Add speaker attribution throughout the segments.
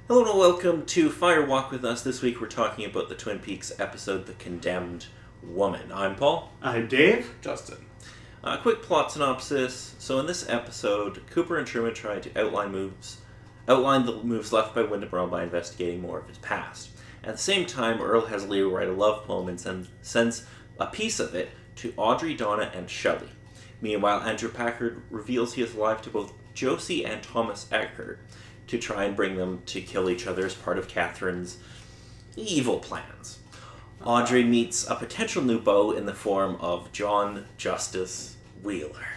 Speaker 1: Hello and welcome to Fire Walk with Us. This week we're talking about the Twin Peaks episode The Condemned Woman. I'm Paul.
Speaker 2: I'm Dave.
Speaker 3: Justin.
Speaker 1: Quick plot synopsis. So in this episode, Cooper and Truman try to outline the moves left by Wyndham Earl by investigating more of his past. At the same time, Earl has Leo write a love poem and sends a piece of it to Audrey, Donna, and Shelley. Meanwhile, Andrew Packard reveals he is alive to both Josie and Thomas Eckert to try and bring them to kill each other as part of Catherine's evil plans. Audrey meets a potential new beau in the form of John Justice Wheeler,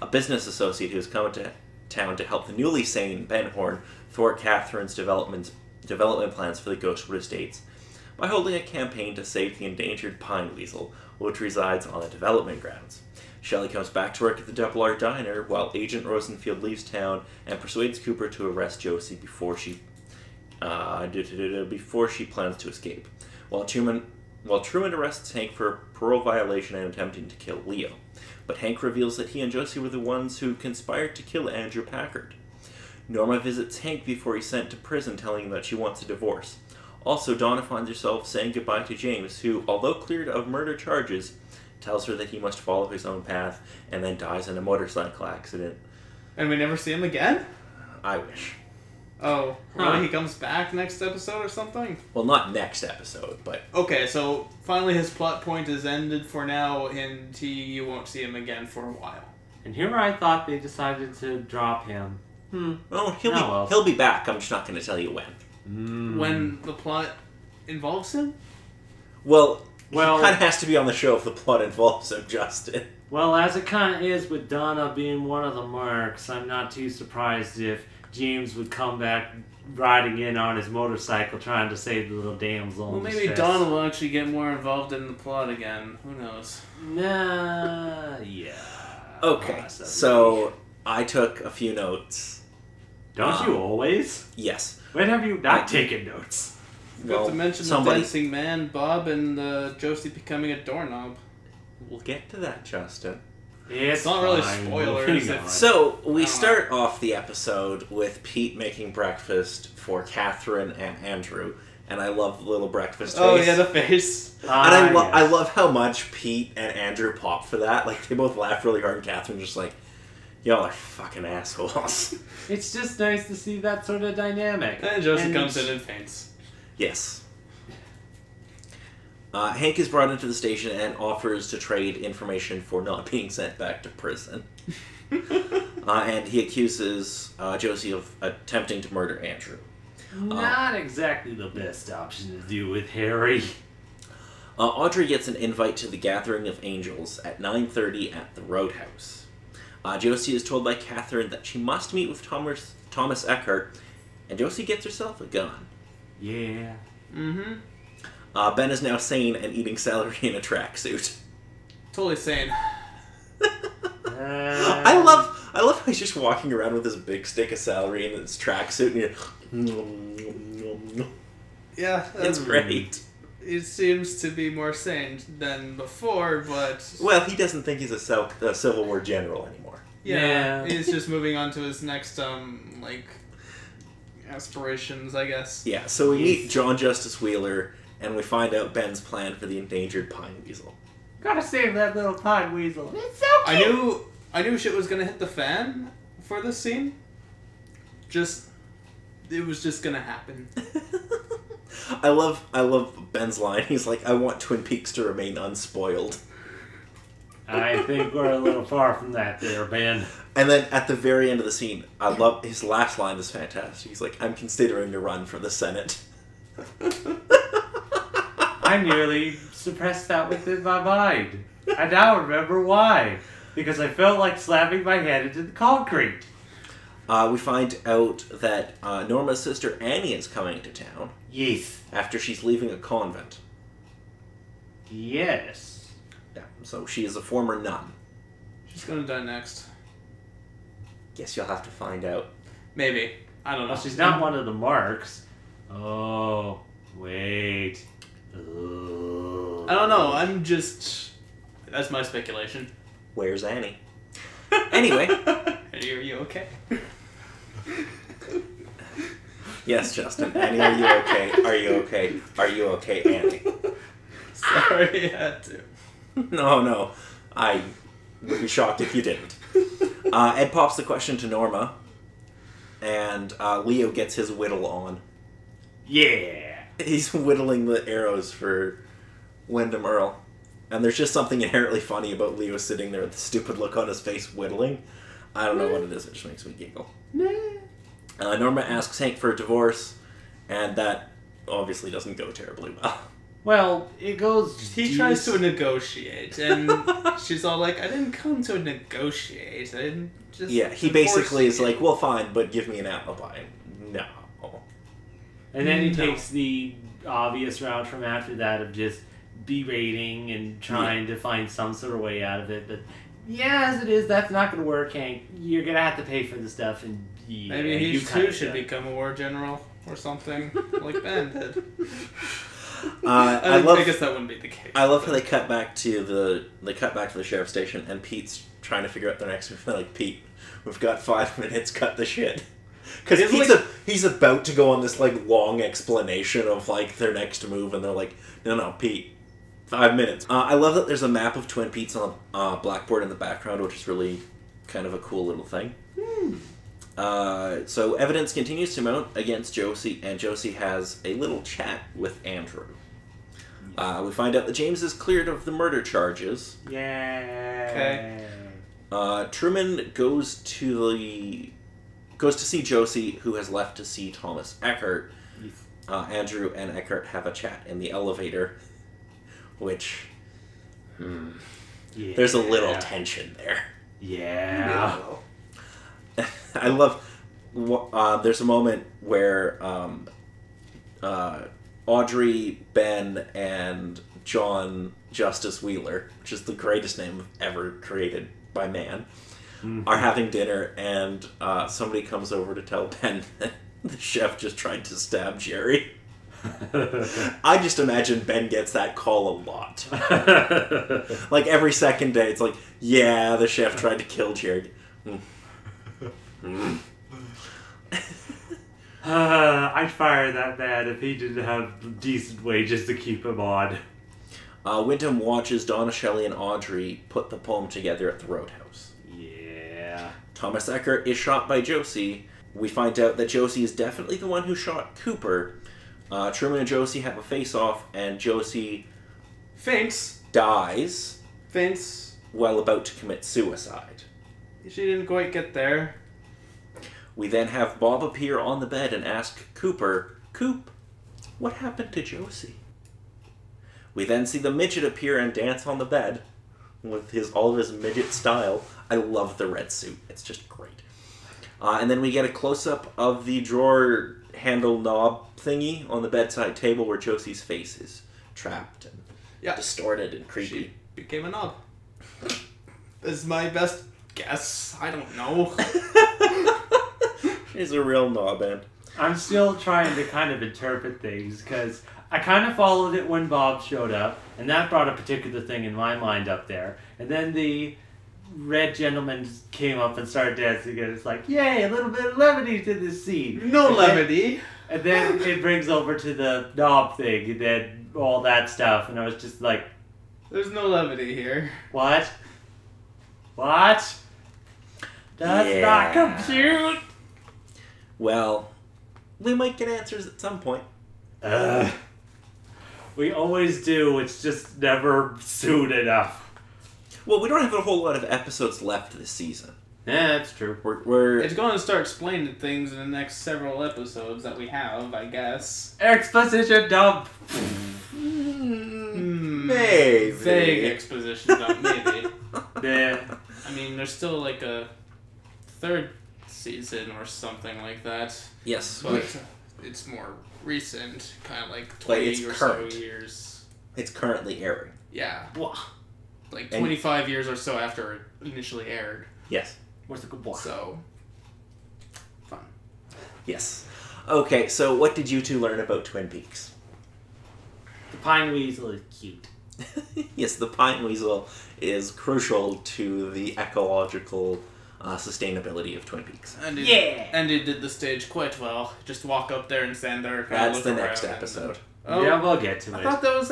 Speaker 1: a business associate who has come to town to help the newly sane Ben Horn thwart Catherine's development plans for the Ghostwood Estates by holding a campaign to save the endangered pine weasel, which resides on the development grounds. Shelley comes back to work at the Double R Diner while Agent Rosenfield leaves town and persuades Cooper to arrest Josie before she plans to escape. While Truman arrests Hank for parole violation and attempting to kill Leo. But Hank reveals that he and Josie were the ones who conspired to kill Andrew Packard. Norma visits Hank before he's sent to prison, telling him that she wants a divorce. Also, Donna finds herself saying goodbye to James, who, although cleared of murder charges, tells her that he must follow his own path, and then dies in a motorcycle accident.
Speaker 3: And we never see him again?
Speaker 1: I wish.
Speaker 3: Oh, really? He comes back next episode or something?
Speaker 1: Well, not next episode, but...
Speaker 3: Okay, so finally his plot point is ended for now, and you won't see him again for a while.
Speaker 2: And here I thought they decided to drop him.
Speaker 1: Well, he'll be back. I'm just not going to tell you when.
Speaker 3: When the plot involves him?
Speaker 1: Well, he kind of has to be on the show if the plot involves him, Justin.
Speaker 2: Well, as it kind of is with Donna being one of the marks, I'm not too surprised if James would come back riding in on his motorcycle trying to save the little damsel.
Speaker 3: Well, maybe Donna will actually get more involved in the plot again. Who knows?
Speaker 2: Nah, yeah.
Speaker 1: Okay, so I took a few notes.
Speaker 2: Don't you always?
Speaker 1: Yes.
Speaker 2: When have you not taken notes?
Speaker 3: Got to mention the dancing man, Bob, and Josie becoming a doorknob.
Speaker 1: We'll get to that, Justin.
Speaker 2: It's
Speaker 3: not really spoilers.
Speaker 1: So, we start off the episode with Pete making breakfast for Catherine and Andrew. And I love the little breakfast face.
Speaker 3: Oh, yeah, the face.
Speaker 1: And I love how much Pete and Andrew pop for that. Like, they both laugh really hard, and Catherine's just like, y'all are fucking assholes.
Speaker 2: It's just nice to see that sort of dynamic.
Speaker 3: And Josie comes in and faints.
Speaker 1: Yes. Hank is brought into the station and offers to trade information for not being sent back to prison. And he accuses Josie of attempting to murder Andrew.
Speaker 2: Not exactly the best option to do with Harry.
Speaker 1: Audrey gets an invite to the Gathering of Angels at 9:30 at the Roadhouse. Josie is told by Catherine that she must meet with Thomas Eckert, and Josie gets herself a gun.
Speaker 2: Yeah.
Speaker 3: Mm-hmm.
Speaker 1: Ben is now sane and eating celery in a tracksuit.
Speaker 3: Totally sane.
Speaker 1: I love how he's just walking around with this big stick of celery in his tracksuit, and
Speaker 3: yeah,
Speaker 1: it's great.
Speaker 3: It seems to be more sane than before, but...
Speaker 1: Well, he doesn't think he's a Civil War general anymore.
Speaker 3: Yeah, he's just moving on to his next, aspirations, I guess.
Speaker 1: Yeah, so we meet John Justice Wheeler, and we find out Ben's plan for the endangered pine weasel.
Speaker 2: Gotta save that little pine weasel. It's so
Speaker 3: cute! I knew shit was gonna hit the fan for this scene. It was just gonna happen.
Speaker 1: I love Ben's line. He's like, I want Twin Peaks to remain unspoiled.
Speaker 2: I think we're a little far from that there, Ben.
Speaker 1: And then at the very end of the scene, I love his last line is fantastic. He's like, I'm considering to run for the Senate.
Speaker 2: I nearly suppressed that within my mind. I now remember why. Because I felt like slamming my head into the concrete.
Speaker 1: We find out that Norma's sister Annie is coming to town.
Speaker 2: Yes.
Speaker 1: After she's leaving a convent.
Speaker 2: Yes.
Speaker 1: Yeah, so she is a former nun.
Speaker 3: She's gonna die next.
Speaker 1: Guess you'll have to find out.
Speaker 3: Maybe. I don't know.
Speaker 2: Well, she's not one of the marks. Oh, wait.
Speaker 3: I don't know. I'm just... That's my speculation.
Speaker 1: Where's Annie? Anyway.
Speaker 3: Are you okay?
Speaker 1: Yes, Justin. Annie, are you okay? Are you okay? Are you okay, Annie?
Speaker 3: Sorry, I had to.
Speaker 1: No. I would be shocked if you didn't. Ed pops the question to Norma, and Leo gets his whittle on.
Speaker 2: Yeah.
Speaker 1: He's whittling the arrows for Wyndham Earl. And there's just something inherently funny about Leo sitting there with the stupid look on his face whittling. I don't know what it is, it just makes me giggle. Norma asks Hank for a divorce, and that obviously doesn't go terribly well.
Speaker 2: Well, it goes...
Speaker 3: He tries to negotiate, and she's all like, I didn't come to negotiate. I didn't just...
Speaker 1: Yeah, he
Speaker 3: divorce
Speaker 1: basically is
Speaker 3: you."
Speaker 1: like, well, fine, but give me an alibi. No.
Speaker 2: And then he
Speaker 3: No.
Speaker 2: takes the obvious route from after that of just berating and trying to find some sort of way out of it. But yeah, as it is, that's not going to work, Hank. You're going to have to pay for the stuff. And yeah,
Speaker 3: Maybe he
Speaker 2: you
Speaker 3: too
Speaker 2: kinda
Speaker 3: should
Speaker 2: do.
Speaker 3: become a war general or something, like Ben did.
Speaker 1: I
Speaker 3: I guess that wouldn't be the case.
Speaker 1: love how they cut back to the sheriff's station, and Pete's trying to figure out their next move. They're like, Pete, we've got 5 minutes, cut the shit. Because he's about to go on this like long explanation of like their next move, and they're like, no, Pete, 5 minutes. I love that there's a map of Twin Peaks on a blackboard in the background, which is really kind of a cool little thing. So evidence continues to mount against Josie, and Josie has a little chat with Andrew. We find out that James is cleared of the murder charges.
Speaker 2: Yeah.
Speaker 3: Okay.
Speaker 1: Truman goes to see Josie, who has left to see Thomas Eckert. Andrew and Eckert have a chat in the elevator, which
Speaker 2: Yeah.
Speaker 1: there's a little tension there.
Speaker 2: Yeah.
Speaker 1: I love. There's a moment where Audrey, Ben, and John Justice Wheeler, which is the greatest name ever created by man, are having dinner, and somebody comes over to tell Ben that the chef just tried to stab Jerry. I just imagine Ben gets that call a lot. Like every second day, it's like, yeah, the chef tried to kill Jerry.
Speaker 2: I'd fire that man if he didn't have decent wages to keep him on.
Speaker 1: Wyndham watches Donna Shelley and Audrey put the poem together at the Roadhouse.
Speaker 2: Yeah.
Speaker 1: Thomas Eckert is shot by Josie. We find out that Josie is definitely the one who shot Cooper. Truman and Josie have a face-off, and Josie
Speaker 3: Faints.
Speaker 1: dies while about to commit suicide.
Speaker 3: She didn't quite get there.
Speaker 1: We then have Bob appear on the bed and ask Cooper, Coop, what happened to Josie? We then see the midget appear and dance on the bed with all of his midget style. I love the red suit. It's just great. And then we get a close-up of the drawer handle knob thingy on the bedside table where Josie's face is trapped and distorted and creepy.
Speaker 3: She became a knob. This is my best guess. I don't know.
Speaker 1: She's a real knob, and
Speaker 2: I'm still trying to kind of interpret things because I kind of followed it when Bob showed up, and that brought a particular thing in my mind up there. And then the red gentleman came up and started dancing, and it's like, yay, a little bit of levity to this scene.
Speaker 3: No
Speaker 2: And
Speaker 3: levity.
Speaker 2: And then it brings over to the knob thing, and then all that stuff, and I was just like,
Speaker 3: There's no levity here.
Speaker 2: what? What? That's not compute!
Speaker 1: well, we might get answers at some point.
Speaker 2: We always do, it's just never soon enough.
Speaker 1: Well, we don't have a whole lot of episodes left this season.
Speaker 2: Yeah, that's true.
Speaker 1: We're
Speaker 3: It's going to start explaining things in the next several episodes that we have, I guess.
Speaker 2: Exposition dump!
Speaker 1: maybe.
Speaker 3: Vague exposition dump, maybe.
Speaker 2: Yeah.
Speaker 3: I mean, there's still like a third season or something like that.
Speaker 1: Yes,
Speaker 3: But it's more recent, kind of like 20
Speaker 1: it's
Speaker 3: or
Speaker 1: current.
Speaker 3: so years.
Speaker 1: it's currently airing.
Speaker 3: Yeah.
Speaker 2: Wha-
Speaker 3: Like
Speaker 1: And-
Speaker 3: 25 years or so after it initially aired.
Speaker 1: Yes.
Speaker 2: What's the good boy?
Speaker 3: So, fun.
Speaker 1: Yes. Okay, so what did you two learn about Twin Peaks?
Speaker 2: The pine weasel is cute.
Speaker 1: Yes, the pine weasel is crucial to the ecological sustainability of Twin Peaks.
Speaker 3: And he,
Speaker 2: Yeah!
Speaker 3: And he did the stage quite well. Just walk up there and stand there. Kinda
Speaker 1: That's
Speaker 3: look
Speaker 1: the
Speaker 3: around
Speaker 1: next
Speaker 3: and-
Speaker 1: episode.
Speaker 3: Oh,
Speaker 2: Yeah, we'll get to
Speaker 3: I
Speaker 2: it.
Speaker 3: thought that was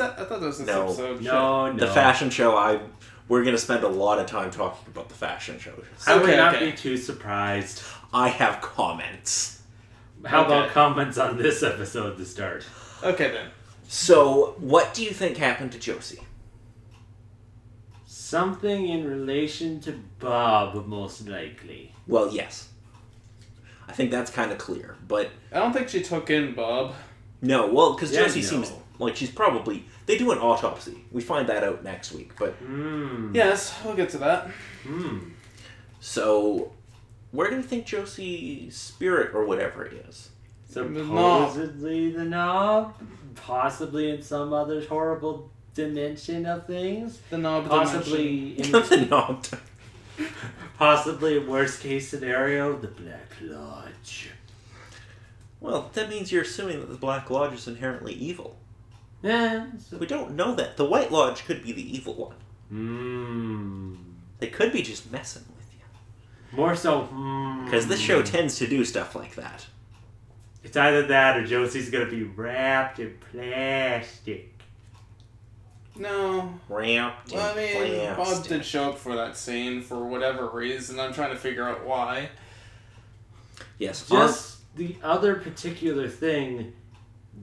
Speaker 3: this
Speaker 1: No.
Speaker 3: episode.
Speaker 2: No, no.
Speaker 1: The fashion show, we're going to spend a lot of time talking about the fashion show.
Speaker 2: I would
Speaker 3: Okay,
Speaker 2: not
Speaker 3: okay.
Speaker 2: be too surprised.
Speaker 1: I have comments.
Speaker 2: How about
Speaker 3: Okay.
Speaker 2: comments on this episode to start?
Speaker 3: Shit. Okay then.
Speaker 1: So, what do you think happened to Josie?
Speaker 2: Something in relation to Bob, most likely.
Speaker 1: Well, yes. I think that's kind of clear, but
Speaker 3: I don't think she took in Bob.
Speaker 1: no, well, because
Speaker 2: Yeah,
Speaker 1: Josie
Speaker 2: no.
Speaker 1: seems like she's probably... They do an autopsy. We find that out next week, but...
Speaker 2: Hmm.
Speaker 3: Yes, we'll get to that.
Speaker 2: Hmm.
Speaker 1: So, where do you think Josie's spirit or whatever is?
Speaker 2: Supposedly the knob? Possibly in some other horrible dimension of things?
Speaker 3: The knob
Speaker 2: Possibly in
Speaker 1: The knob.
Speaker 2: possibly worst case scenario, the Black Lodge.
Speaker 1: Well, that means you're assuming that the Black Lodge is inherently evil.
Speaker 2: Yeah.
Speaker 1: We don't know that. The White Lodge could be the evil one.
Speaker 2: Hmm.
Speaker 1: They could be just messing with you.
Speaker 2: More so,
Speaker 1: Because this show tends to do stuff like that.
Speaker 2: It's either that or Josie's gonna be wrapped in plastic.
Speaker 3: No.
Speaker 1: Wrapped in
Speaker 3: Well, I mean, Bob
Speaker 1: plastic.
Speaker 3: did show up for that scene for whatever reason. I'm trying to figure out why.
Speaker 1: Yes.
Speaker 2: Just the other particular thing,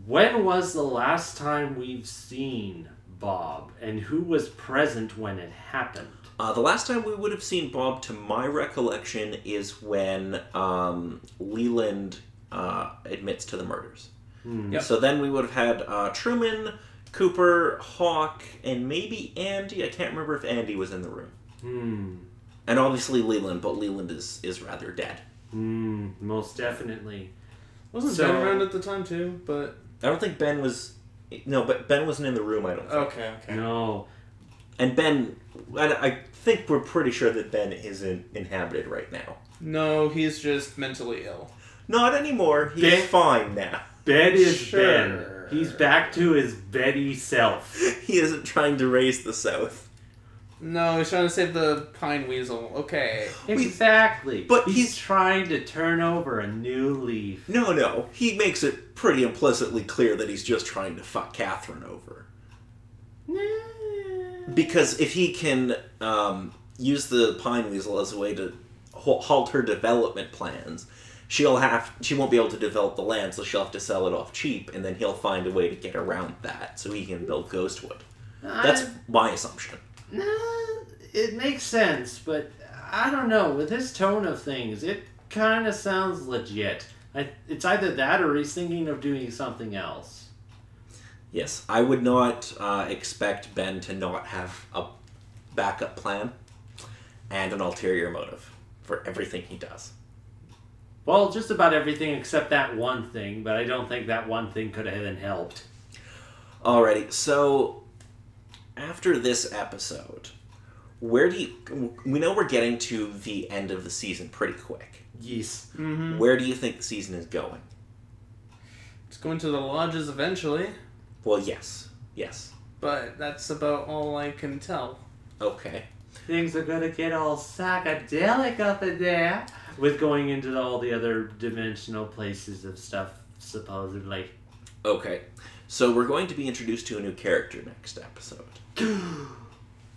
Speaker 2: when was the last time we've seen Bob, and who was present when it happened?
Speaker 1: The last time we would have seen Bob, to my recollection, is when Leland admits to the murders.
Speaker 2: Hmm.
Speaker 3: Yep.
Speaker 1: So then we would have had Truman, Cooper, Hawk, and maybe Andy. I can't remember if Andy was in the room.
Speaker 2: Hmm.
Speaker 1: And obviously Leland, but Leland is rather dead.
Speaker 2: Hmm. Most definitely.
Speaker 3: Wasn't
Speaker 2: So-
Speaker 3: Ben around at the time too? But
Speaker 1: I don't think Ben was... No, but Ben wasn't in the room, I don't think.
Speaker 3: okay.
Speaker 2: No.
Speaker 1: And Ben... I think we're pretty sure that Ben isn't inhabited right now.
Speaker 3: No, he's just mentally ill.
Speaker 1: Not anymore. He's
Speaker 2: Ben-
Speaker 1: fine now.
Speaker 2: Ben is
Speaker 3: Sure.
Speaker 2: Ben. He's back to his Betty self.
Speaker 1: He isn't trying to raise the South.
Speaker 3: No, he's trying to save the pine weasel. Okay.
Speaker 2: Exactly.
Speaker 1: But
Speaker 2: he's
Speaker 1: he's-
Speaker 2: trying to turn over a new leaf.
Speaker 1: No. He makes it pretty implicitly clear that he's just trying to fuck Catherine over. Because if he can use the pine weasel as a way to halt her development plans, she won't be able to develop the land, so she'll have to sell it off cheap, and then he'll find a way to get around that, so he can build Ghostwood. That's my assumption.
Speaker 2: No, it makes sense, but I don't know. With his tone of things, it kind of sounds legit. It's either that or he's thinking of doing something else.
Speaker 1: Yes, I would not expect Ben to not have a backup plan and an ulterior motive for everything he does.
Speaker 2: Well, just about everything except that one thing, but I don't think that one thing could have been helped.
Speaker 1: Alrighty, so after this episode, we know we're getting to the end of the season pretty quick.
Speaker 2: Yes.
Speaker 3: Mm-hmm.
Speaker 1: Where do you think the season is going?
Speaker 3: It's going to the lodges eventually,
Speaker 1: Well, yes.
Speaker 3: but that's about all I can tell.
Speaker 1: Okay.
Speaker 2: Things are gonna get all psychedelic up in there with going into all the other dimensional places of stuff, supposedly.
Speaker 1: Okay. So we're going to be introduced to a new character next episode.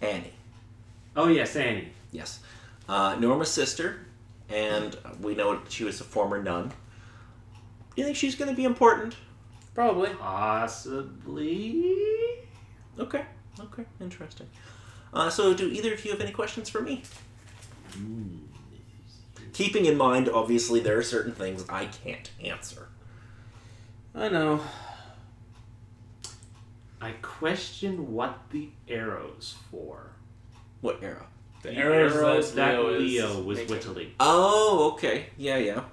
Speaker 1: Annie.
Speaker 2: Oh yes, Annie.
Speaker 1: Yes. Norma's sister, and we know she was a former nun. Do you think she's going to be important?
Speaker 3: Probably.
Speaker 2: Possibly.
Speaker 1: Okay, interesting. So do either of you have any questions for me? Keeping in mind, obviously, there are certain things I can't answer.
Speaker 3: I know.
Speaker 2: I question what the arrow's for.
Speaker 1: What era?
Speaker 3: The
Speaker 2: The
Speaker 3: arrows
Speaker 2: that
Speaker 3: Leo is
Speaker 2: Leo was
Speaker 3: making.
Speaker 2: whittling.
Speaker 1: Oh, okay. Yeah.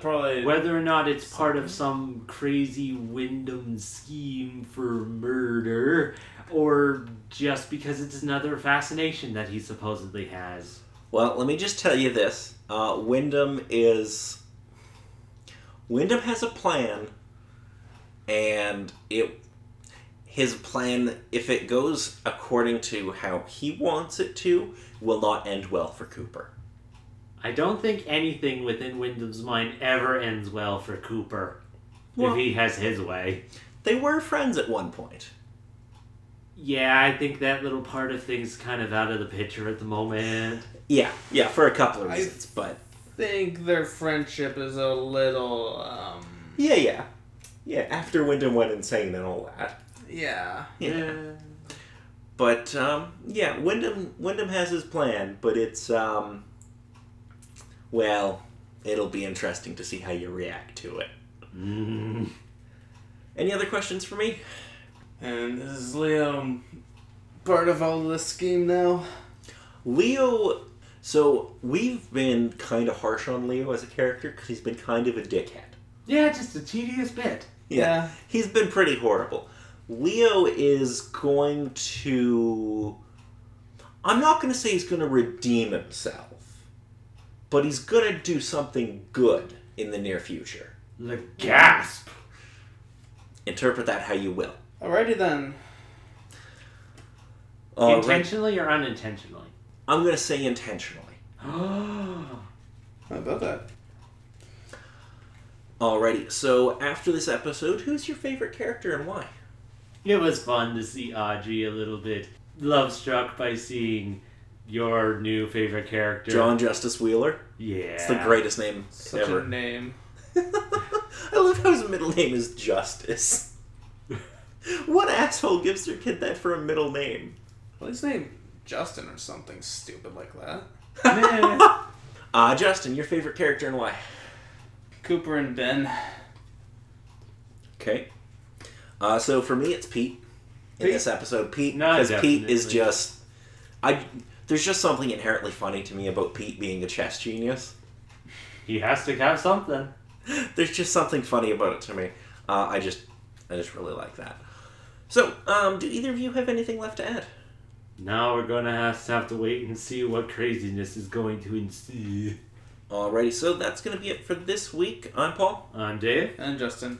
Speaker 3: Probably.
Speaker 2: Whether or not it's part of some crazy Wyndham scheme for murder, or just because it's another fascination that he supposedly has.
Speaker 1: Well, let me just tell you this. Wyndham has a plan, and his plan, if it goes according to how he wants it to, will not end well for Cooper.
Speaker 2: I don't think anything within Wyndham's mind ever ends well for Cooper if he has his way.
Speaker 1: They were friends at one point.
Speaker 2: Yeah, I think that little part of things kind of out of the picture at the moment.
Speaker 1: Yeah, for a couple of reasons, but...
Speaker 3: I think their friendship is a little,
Speaker 1: Yeah, after Wyndham went insane and all that.
Speaker 3: Yeah.
Speaker 1: But, Wyndham has his plan, but it's, well, it'll be interesting to see how you react to it. Any other questions for me?
Speaker 3: And is Leo part of all this scheme now?
Speaker 1: Leo... So, we've been kind of harsh on Leo as a character because he's been kind of a dickhead.
Speaker 2: Yeah, just a tedious bit.
Speaker 1: Yeah. He's been pretty horrible. Leo is going to... I'm not going to say he's going to redeem himself, but he's going to do something good in the near future.
Speaker 2: The gasp!
Speaker 1: Interpret that how you will.
Speaker 3: Alrighty then.
Speaker 2: Intentionally or unintentionally?
Speaker 1: I'm going to say intentionally.
Speaker 3: How about that?
Speaker 1: Alrighty, so after this episode, who's your favorite character and why?
Speaker 2: It was fun to see Audrey a little bit love struck by seeing your new favorite character.
Speaker 1: John Justice Wheeler.
Speaker 2: Yeah.
Speaker 1: It's the greatest name
Speaker 3: Such
Speaker 1: ever.
Speaker 3: a name.
Speaker 1: I love how his middle name is Justice. What asshole gives their kid that for a middle name?
Speaker 3: Well, his name Justin or something stupid like that.
Speaker 1: Justin, your favorite character and why?
Speaker 3: Cooper and Ben.
Speaker 1: Okay. So for me, it's Pete. In this episode, Pete,
Speaker 2: No,
Speaker 1: because Pete is
Speaker 2: definitely.
Speaker 1: just... There's just something inherently funny to me about Pete being a chess genius.
Speaker 2: He has to have something.
Speaker 1: There's just something funny about it to me. I just really like that. So, do either of you have anything left to add?
Speaker 2: Now we're going to have to wait and see what craziness is going to ensue.
Speaker 1: Alrighty, so that's going to be it for this week. I'm Paul.
Speaker 2: I'm Dave.
Speaker 3: And Justin.